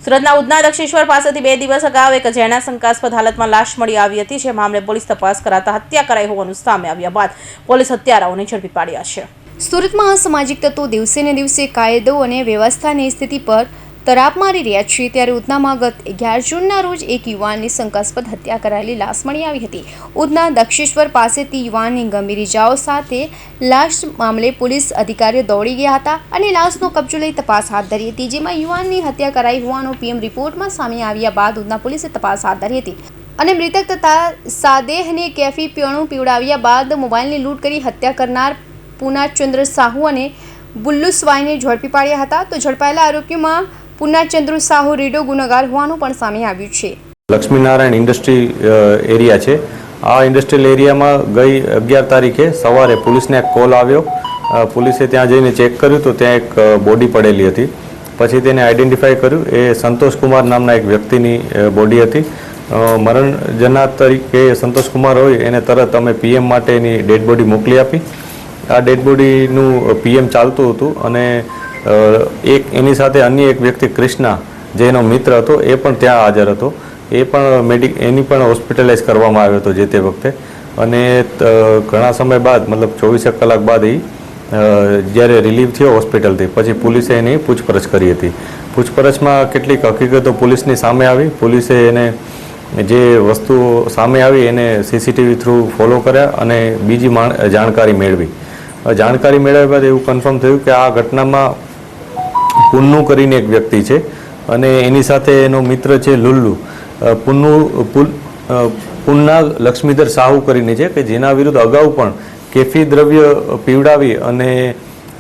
સુરતના ઉધના દક્ષિણેશ્વર પાસેથી 2 દિવસ અગાઉ એક અજાણ્યા શંકાસ્પદ હાલતમાં લાશ મળી આવી હતી, જે મામલે પોલીસ તપાસ કરાતા હત્યા કરાઈ હોવાનું સામે આવ્યા બાદ પોલીસ હત્યારાઓને ઝડપી પાડ્યા છે। સુરતમાં અસામાજિક તત્વો દિવસે ને દિવસે કાયદો અને વ્યવસ્થાની સ્થિતિ પર તરાપ મારી રહ્યા છે, ત્યારે ઉધનામાં ગત 11 જૂનના રોજ એક યુવાનની શંકાસ્પદ હત્યા કરાયેલી લાશ મળી આવી હતી। ઉધના દક્ષિણેશ્વર પાસેથી યુવાનની ગંભીર ઇજાઓ સાથે લાશ મામલે પોલીસ અધિકારીઓ દોડી ગયા હતા અને લાશનો કબજો લઈ તપાસ હાથ ધરી હતી, જેમાં યુવાનની હત્યા કરાઈ હોવાનો પીએમ રિપોર્ટમાં સામે આવ્યા બાદ ઉધના પોલીસે તપાસ હાથ ધરી હતી અને મૃતક તથા સાદેહને કેફી પીણું પીવડાવ્યા બાદ મોબાઈલની લૂંટ કરી હત્યા કરનાર પૂર્ણચંદ્ર સાહુ અને બુલ્લુ સ્વાઈને ઝડપી પાડ્યા હતા। તો ઝડપાયેલા આરોપીઓમાં પૂર્ણચંદ્ર સાહુ રેડો ગુનેગાર હોવાનું પણ સામે આવ્યું છે। લક્ષ્મીનારાયણ ઇન્ડસ્ટ્રી એરિયા છે। આ ઇન્ડસ્ટ્રીયલ એરિયામાં ગઈ 11 તારીખે સવારે પોલીસને એક કોલ આવ્યો। પોલીસે ત્યાં જઈને ચેક કર્યું તો ત્યાં એક બોડી પડેલી હતી। પછી તેને આઈડેન્ટિફાઈ કર્યું, એ સંતોષ કુમાર નામના એક વ્યક્તિની બોડી હતી। મરણ જનાર તરીકે સંતોષ કુમાર હોય એને તરત અમે પીએમ માટેની ડેડ બોડી મોકલી આપી। આ ડેડ બોડીનું પીએમ ચાલતું હતું અને એક એની સાથે અન્ય એક વ્યક્તિ કૃષ્ણા જે એનો મિત્ર હતો એ પણ ત્યાં હાજર હતો। એ પણ એની પણ હોસ્પિટલાઇઝ કરવામાં આવ્યો હતો જે તે વખતે। અને ઘણા સમય બાદ મતલબ 24 કલાક બાદ એ જ્યારે રિલીવ થયો હોસ્પિટલથી પછી પોલીસે એની પૂછપરછ કરી હતી। પૂછપરછમાં કેટલીક હકીકતો પોલીસની સામે આવી। પોલીસે એને જે વસ્તુઓ સામે આવી એને સીસીટીવી થ્રુ ફોલો કર્યા અને બીજી જાણકારી મેળવી। જાણકારી મેળવ્યા બાદ એવું કન્ફર્મ થયું કે આ ઘટનામાં પુન્નુ કરીને એક વ્યક્તિ છે અને એની સાથે એનો મિત્ર છે લુલ્લુ। પુન્ના લક્ષ્મીધર સાહુ કરીને છે કે જેના વિરુદ્ધ અગાઉ પણ કેફી દ્રવ્ય પીવડાવી અને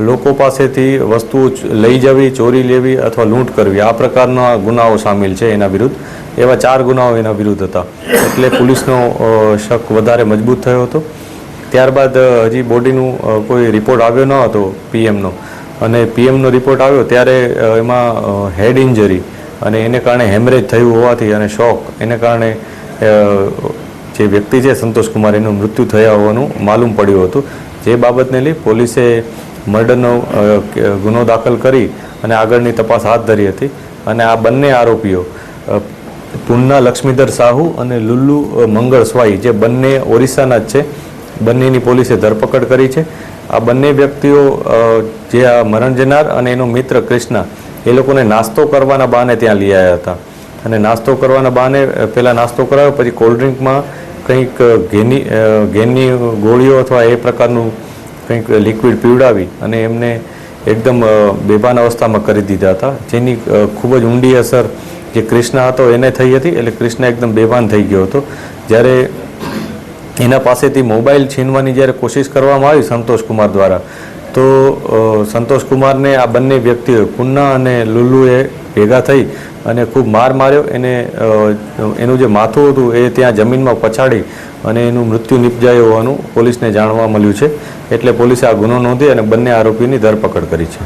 લોકો પાસેથી વસ્તુઓ લઈ જવી, ચોરી લેવી અથવા લૂંટ કરવી આ પ્રકારના ગુનાઓ સામેલ છે એના વિરુદ્ધ। એવા 4 ગુનાઓ એના વિરુદ્ધ હતા, એટલે પોલીસનો શક વધારે મજબૂત થયો હતો। ત્યારબાદ હજી બોડીનું કોઈ રિપોર્ટ આવ્યો ન હતો પીએમનો, અને પીએમનો રિપોર્ટ આવ્યો ત્યારે એમાં હેડ ઇન્જરી અને એને કારણે હેમરેજ થયું હોવાથી અને શોક એને કારણે જે વ્યક્તિ છે સંતોષ કુમાર એનું મૃત્યુ થયા હોવાનું માલુમ પડ્યું હતું। જે બાબતને લઈ પોલીસે મર્ડરનો ગુનો દાખલ કરી અને આગળની તપાસ હાથ ધરી હતી અને આ બંને આરોપીઓ પુન્ના લક્ષ્મીધર સાહુ અને લુલ્લુ મંગળ સ્વાઈ જે બંને ઓરિસ્સાના જ છે, બંનેની પોલીસે ધરપકડ કરી છે। આ બંને વ્યક્તિઓ જે આ મરણ જનાર અને એનો મિત્ર કૃષ્ણા એ લોકોને નાસ્તો કરવાના બહાને ત્યાં લઈ આવ્યા હતા અને નાસ્તો કરવાના બહાને પહેલાં નાસ્તો કરાવ્યો, પછી કોલ્ડ ડ્રિંકમાં કંઈક ઘેનની ગોળીઓ અથવા એ પ્રકારનું કંઈક લિક્વિડ પીવડાવી અને એમને એકદમ બેભાન અવસ્થામાં કરી દીધા હતા, જેની ખૂબ જ ઊંડી અસર જે કૃષ્ણા હતો એને થઈ હતી। એટલે કૃષ્ણા એકદમ બેભાન થઈ ગયો હતો। જ્યારે એના પાસેથી મોબાઈલ છીનવાની જ્યારે કોશિશ કરવામાં આવી સંતોષ કુમાર દ્વારા, તો સંતોષ કુમારને આ બંને વ્યક્તિઓ પુન્ના અને લુલ્લુએ ભેગા થઈ અને ખૂબ માર માર્યો। એનું જે માથું હતું એ ત્યાં જમીનમાં પછાડી અને એનું મૃત્યુ નિપજાયું હોવાનું પોલીસને જાણવા મળ્યું છે। એટલે પોલીસે આ ગુનો નોંધી અને બંને આરોપીની ધરપકડ કરી છે।